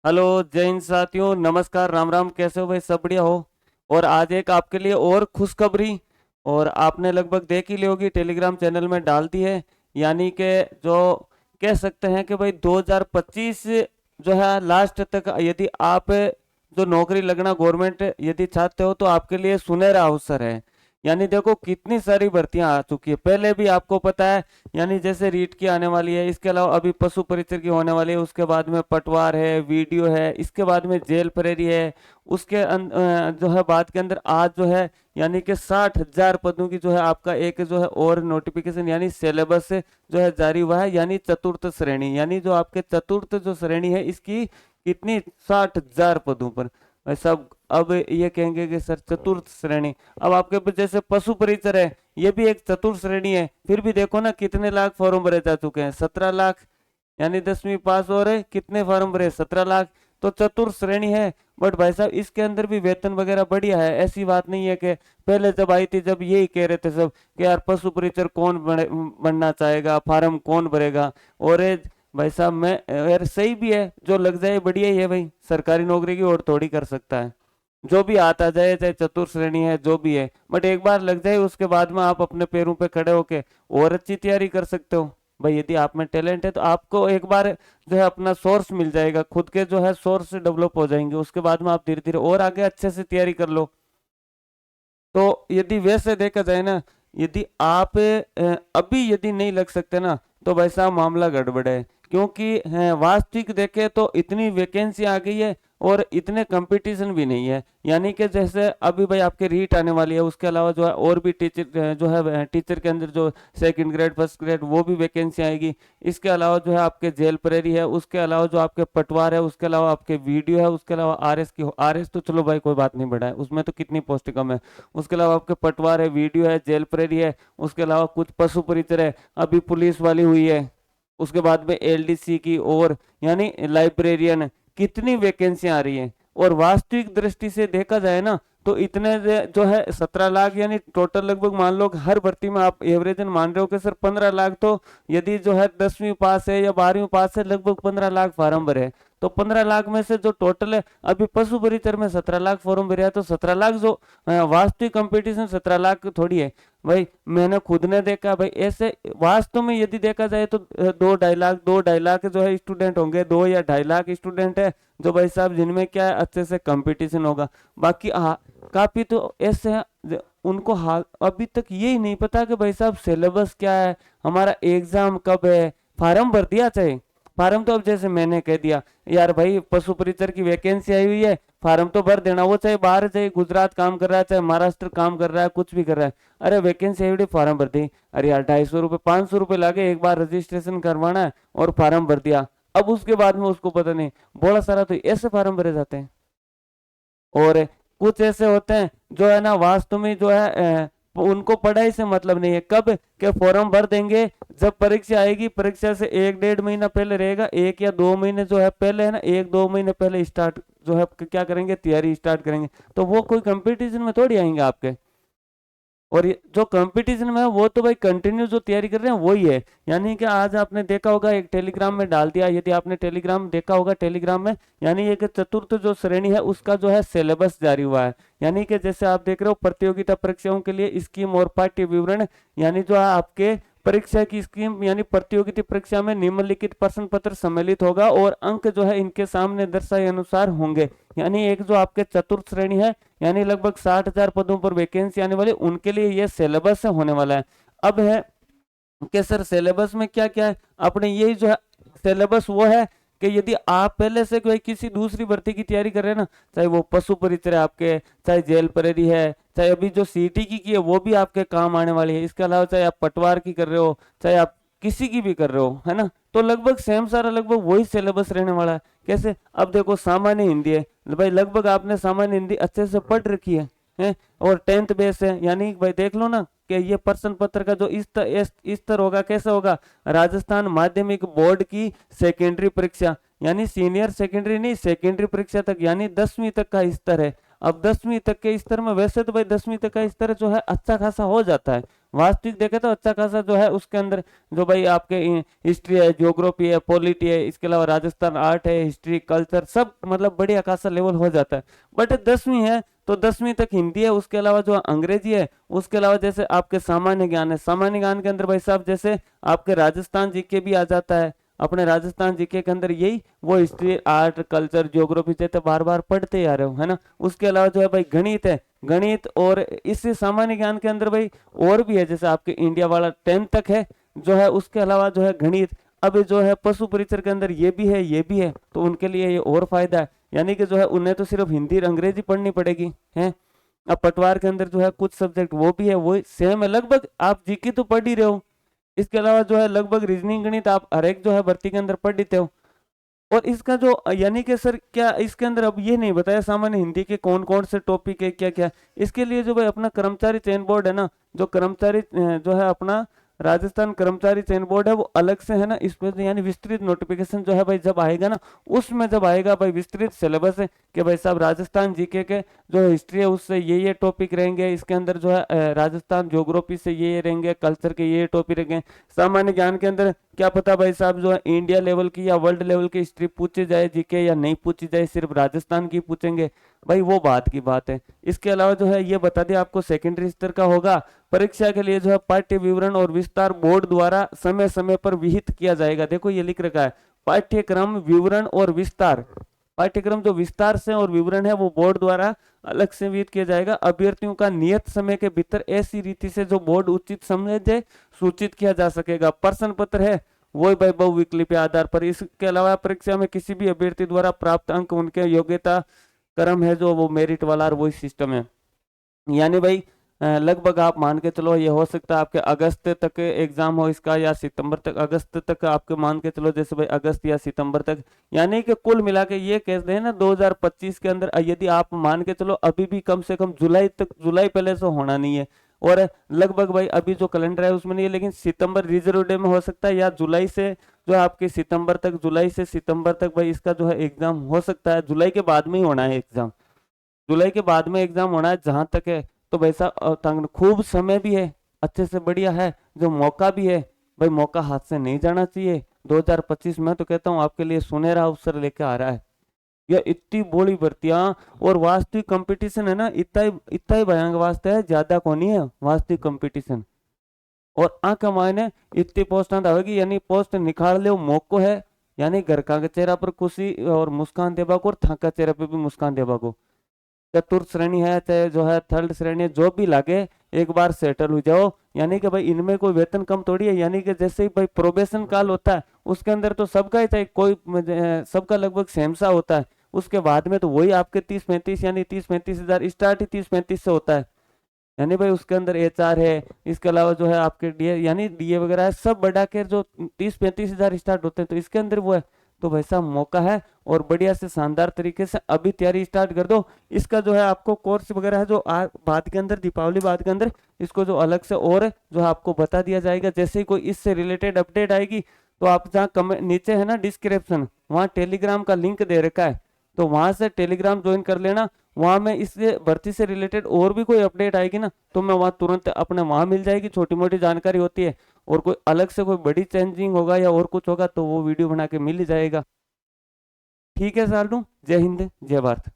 Hello जय हिंद साथियों, नमस्कार, राम राम। कैसे हो भाई? सब बढ़िया हो? और आज एक आपके लिए और खुशखबरी, और आपने लगभग देख ही ली होगी, टेलीग्राम चैनल में डाल दी है। यानी कि जो कह सकते हैं कि भाई 2025 जो है लास्ट तक यदि आप जो नौकरी लगना गवर्नमेंट यदि चाहते हो तो आपके लिए सुनहरा अवसर है। यानी देखो कितनी सारी भर्तियां आ चुकी है, पहले भी आपको पता है। यानी जैसे रीट की आने वाली है, इसके अलावा अभी पशु परिचर की होने वाली है, उसके बाद में पटवार है, वीडियो है, इसके बाद में जेल प्रहरी है। उसके जो है बाद के अंदर आज जो है यानी कि 60,000 पदों की जो है आपका एक जो है और नोटिफिकेशन यानी सिलेबस जो है जारी हुआ है। यानी चतुर्थ श्रेणी, यानी जो आपके चतुर्थ जो श्रेणी है इसकी कितनी 60,000 पदों पर भाई साहब। अब ये कहेंगे कि सर चतुर्थ श्रेणी, अब आपके पास जैसे पशु परिचर है, ये भी एक चतुर्थ श्रेणी है। फिर भी देखो ना कितने लाख फॉर्म भरे जा चुके हैं, 17 लाख। यानी 10वीं पास हो रहे कितने फॉर्म भरे? 17 लाख। तो चतुर्थ श्रेणी है। बट भाई साहब इसके अंदर भी वेतन वगैरह बढ़िया है, ऐसी बात नहीं है कि पहले जब आई थी जब यही कह रहे थे सब कि यार पशु परिचर कौन बनना चाहेगा, फार्म कौन भरेगा। और भाई साहब मैं यार सही भी है, जो लग जाए बढ़िया ही है भाई, सरकारी नौकरी की और थोड़ी कर सकता है। जो भी आता जाए, चाहे चतुर्थ श्रेणी है जो भी है, बट एक बार लग जाए उसके बाद में आप अपने पैरों पे खड़े होके और अच्छी तैयारी कर सकते हो। भाई यदि आप में टैलेंट है तो आपको एक बार जो है अपना सोर्स मिल जाएगा, खुद के जो है सोर्स डेवलप हो जाएंगे, उसके बाद में आप धीरे धीरे और आगे अच्छे से तैयारी कर लो। तो यदि वैसे देखा जाए ना, यदि आप अभी यदि नहीं लग सकते ना तो भाई साहब मामला गड़बड़ है। क्योंकि वास्तविक देखे तो इतनी वैकेंसी आ गई है और इतने कंपटीशन भी नहीं है। यानी कि जैसे अभी भाई आपके रीट आने वाली है, उसके अलावा जो है और भी टीचर जो है टीचर के अंदर जो सेकंड ग्रेड फर्स्ट ग्रेड वो भी वैकेंसी आएगी। इसके अलावा जो है आपके जेल प्रहरी है, उसके अलावा जो आपके पटवार है, उसके अलावा आपके वीडियो है, उसके अलावा आरएस की आरएस तो चलो भाई कोई बात नहीं, बढ़ा है उसमें तो कितनी पोस्ट कम है। उसके अलावा आपके पटवार है, वीडियो है, जेल प्रहरी है, उसके अलावा कुछ पशु परिचर है, अभी पुलिस वाली हुई है, उसके बाद में एलडीसी की, और यानी लाइब्रेरियन, कितनी वैकेंसियां आ रही हैं। और वास्तविक दृष्टि से देखा जाए ना तो इतने जो है 17 लाख, यानी टोटल लगभग मान लो हर भर्ती में आप एवरेजन मान रहे हो कि सर 15 लाख, तो यदि जो है 10वीं पास है या 12वीं पास है लगभग 15 लाख फार्म भरे हैं। तो 15 लाख में से जो टोटल है, अभी पशु परिचर में 17 लाख फॉर्म भरे हैं, तो 17 लाख जो वास्तविक कंपटीशन 17 लाख थोड़ी है भाई। मैंने खुद ने देखा भाई, ऐसे वास्तव में यदि देखा जाए तो 2-2.5 लाख जो है स्टूडेंट होंगे, 2 या 2.5 लाख स्टूडेंट है जो भाई साहब जिनमें क्या है अच्छे से कंपटीशन होगा। बाकी काफी तो ऐसे हैं उनको हाल अभी तक यही नहीं पता कि भाई साहब सिलेबस क्या है, हमारा एग्जाम कब है। फार्म भर दिया, चाहे फार्म तो अब जैसे मैंने कह दिया यार भाई पशु परिचर की वैकेंसी आई हुई है, फार्म तो भर देना, वो चाहे बाहर, चाहे गुजरात काम कर रहा है, चाहे महाराष्ट्र काम कर रहा है, कुछ भी कर रहा है। अरे वैकेंसी आई हुई, फार्म भर दी। अरे यार 250 रुपये 500 रुपये लागे, एक बार रजिस्ट्रेशन करवाना है और फार्म भर दिया। अब उसके बाद में उसको पता नहीं, बड़ा सारा तो ऐसे फार्म भरे जाते हैं। और कुछ ऐसे होते हैं जो है ना वास्तव में जो है उनको पढ़ाई से मतलब नहीं है, कब के फॉर्म भर देंगे जब परीक्षा आएगी, परीक्षा से 1-1.5 महीना पहले रहेगा, 1 या 2 महीने जो है पहले है ना, 1-2 महीने पहले स्टार्ट जो है क्या करेंगे, तैयारी स्टार्ट करेंगे। तो वो कोई कंपटीशन में थोड़ी आएंगे आपके। और जो कंपटीशन में है वो तो भाई कंटिन्यू जो तैयारी कर रहे हैं वही है। यानी कि आज आपने देखा होगा एक टेलीग्राम में डाल दिया, यदि आपने टेलीग्राम देखा होगा, टेलीग्राम में यानी एक चतुर्थ जो श्रेणी है उसका जो है सिलेबस जारी हुआ है। यानी कि जैसे आप देख रहे हो प्रतियोगिता परीक्षाओं के लिए स्कीम और पाठ्य विवरण, यानी जो है आपके परीक्षा की स्कीम, यानी प्रतियोगिता परीक्षा में निम्नलिखित प्रश्न पत्र सम्मिलित होगा और अंक जो है इनके सामने दर्शाए अनुसार होंगे। यानी एक जो आपके चतुर्थ श्रेणी है, यानी लगभग 60,000 पदों पर वैकेंसी आने वाली, उनके लिए यह सिलेबस होने वाला है। अब है कि सर सिलेबस में क्या क्या है, अपने यही जो है सिलेबस वो है कि यदि आप पहले से कोई किसी दूसरी भर्ती की तैयारी कर रहे हैं ना, चाहे वो पशु परिचर है आपके, चाहे जेल प्रहरी है, चाहे अभी जो सीटी की है वो भी आपके काम आने वाली है, इसके अलावा चाहे आप पटवार की कर रहे हो, चाहे आप किसी की भी कर रहे हो, है ना, तो लगभग सेम सारा लगभग वही सिलेबस रहने वाला है। कैसे? अब देखो सामान्य हिंदी है भाई, लगभग आपने सामान्य हिंदी अच्छे से पढ़ रखी है और 10th बेस है, यानी भाई देख लो ना कि ये प्रश्न पत्र का जो स्तर होगा कैसा होगा, राजस्थान माध्यमिक बोर्ड की सेकेंडरी परीक्षा, यानी सीनियर सेकेंडरी नहीं, सेकेंडरी परीक्षा तक, यानी 10वीं तक का स्तर है। अब 10वीं तक के स्तर में वैसे तो भाई 10वीं तक का स्तर जो है अच्छा खासा हो जाता है, वास्तविक देखे तो अच्छा खासा जो है उसके अंदर जो भाई आपके हिस्ट्री है, ज्योग्राफी है, पॉलिटी है, इसके अलावा राजस्थान आर्ट है, हिस्ट्री, कल्चर, सब मतलब बढ़िया खासा लेवल हो जाता है। बट 10वीं है तो 10वीं तक हिंदी है, उसके अलावा जो अंग्रेजी है, उसके अलावा जैसे आपके सामान्य ज्ञान है, सामान्य ज्ञान के अंदर भाई साहब जैसे आपके राजस्थान जीके भी आ जाता है। अपने राजस्थान जीके के अंदर यही वो हिस्ट्री, आर्ट, कल्चर, ज्योग्राफी से तो बार बार पढ़ते ही आ रहे हो, है ना। उसके अलावा जो है भाई गणित है, गणित, और इससे सामान्य ज्ञान के अंदर भाई और भी है, जैसे आपके इंडिया वाला 10 तक है जो है, उसके अलावा जो है गणित। अब जो है पशु परिचर के अंदर ये भी है, ये भी है, तो उनके लिए ये और फायदा है, यानी कि जो है उन्हें तो सिर्फ हिंदी और अंग्रेजी पढ़नी पड़ेगी है। अब पटवार के अंदर जो है कुछ सब्जेक्ट वो भी है, वो सेम है लगभग, आप जीके तो पढ़ ही रहे हो। इसके अलावा जो है लगभग रीजनिंग, गणित आप हर एक जो है भर्ती के अंदर पढ़ लेते हो। और इसका जो यानी कि सर क्या इसके अंदर अब ये नहीं बताया सामान्य हिंदी के कौन कौन से टॉपिक है, क्या क्या। इसके लिए जो भाई अपना कर्मचारी चयन बोर्ड है ना, जो कर्मचारी जो है अपना राजस्थान कर्मचारी चयन बोर्ड है, वो अलग से है ना इस पर यानी विस्तृत नोटिफिकेशन जो है भाई जब आएगा ना, उसमें जब आएगा भाई विस्तृत सिलेबस है कि भाई साहब राजस्थान जीके के जो हिस्ट्री है उससे ये टॉपिक रहेंगे, इसके अंदर जो है राजस्थान ज्योग्राफी से ये रहेंगे, कल्चर के ये टॉपिक रहेंगे, सामान्य ज्ञान के अंदर क्या पता भाई साहब जो है इंडिया लेवल की या वर्ल्ड लेवल की हिस्ट्री पूछी जाए जीके या नहीं पूछी जाए, सिर्फ राजस्थान की पूछेंगे, भाई वो बात की बात है। इसके अलावा जो है ये बता दिया आपको सेकेंडरी स्तर का होगा। परीक्षा के लिए जो है पाठ्य विवरण और विस्तार बोर्ड द्वारा समय समय पर विहित किया जाएगा। देखो ये लिख रखा है पाठ्यक्रम विवरण और विस्तार, पाठ्यक्रम जो विस्तार से और विवरण है वो बोर्ड द्वारा अलग से विहित किया जाएगा। अभ्यर्थियों का नियत समय के भीतर ऐसी रीति से जो बोर्ड उचित समझे सूचित किया जा सकेगा। प्रश्न पत्र है वो भाई बहुविकल्पीय आधार पर। इसके अलावा परीक्षा में किसी भी अभ्यर्थी द्वारा प्राप्त अंक उनके योग्यता क्रम है जो वो मेरिट वाला और वही सिस्टम है। यानी भाई लगभग आप मान के चलो ये हो सकता है आपके अगस्त तक एग्जाम हो इसका, या सितंबर तक, अगस्त तक आपके मान के चलो, जैसे भाई अगस्त या सितंबर तक, यानी कि कुल मिला के ये कह रहे हैं ना 2025 के अंदर यदि आप मान के चलो अभी भी कम से कम जुलाई तक, जुलाई पहले से होना नहीं है, और लगभग भाई अभी जो कैलेंडर है उसमें नहीं है, लेकिन सितंबर रिजर्व डे में हो सकता है, या जुलाई से जो है आपके सितंबर तक, जुलाई से सितंबर तक भाई इसका जो है एग्जाम हो सकता है। जुलाई के बाद में ही होना है एग्जाम, जुलाई के बाद में एग्जाम होना है जहां तक है। तो वैसा खूब समय भी है, अच्छे से बढ़िया है, जो मौका भी है भाई मौका हाथ से नहीं जाना चाहिए। 2025 में तो कहता हूँ आपके लिए सुनहरा अवसर लेके आ रहा है। यह इतनी बड़ी भर्तियां और वास्तविक कंपटीशन है ना, इतना ही भयंकर वास्ते है, ज्यादा को नहीं है वास्तविक कंपटीशन। और आंख मायने इतनी पोस्ट आवेगी, यानी पोस्ट निकाल ले मौको है, यानी घर का चेहरा पर खुशी और मुस्कान देबा को, और थाका चेहरा पे भी मुस्कान देबा को। चतुर्थ श्रेणी है चाहे जो है थर्ड श्रेणी है, जो भी लागे एक बार सेटल हो जाओ। यानी कि भाई इनमें कोई वेतन कम थोड़ी है, यानी कि जैसे ही भाई प्रोबेशन काल होता है उसके अंदर तो सबका ही चाहे कोई सबका लगभग सेम सा होता है। उसके बाद में तो वही आपके 30-35 यानी 30-35 हजार स्टार्ट ही 30-35 से होता है। यानी भाई उसके अंदर एचआर है, इसके अलावा जो है आपके डीए यानी डीए वगैरह है, सब बढ़ा के जो 30-35 हजार स्टार्ट होते हैं, तो इसके अंदर वो है। तो वैसा मौका है और बढ़िया से शानदार तरीके से अभी तैयारी स्टार्ट कर दो। इसका जो है आपको कोर्स वगैरह है जो बाद के अंदर, दीपावली बाद के अंदर इसको जो अलग से और जो है आपको बता दिया जाएगा। जैसे ही कोई इससे रिलेटेड अपडेट आएगी तो आप जहाँ कमेंट नीचे है ना डिस्क्रिप्शन, वहाँ टेलीग्राम का लिंक दे रखा है, तो वहां से टेलीग्राम ज्वाइन कर लेना। वहां में इससे भर्ती से रिलेटेड और भी कोई अपडेट आएगी ना तो मैं वहां तुरंत अपने वहां मिल जाएगी, छोटी मोटी जानकारी होती है। और कोई अलग से कोई बड़ी चेंजिंग होगा या और कुछ होगा तो वो वीडियो बना के मिल ही जाएगा। ठीक है साल्टू, जय हिंद जय भारत।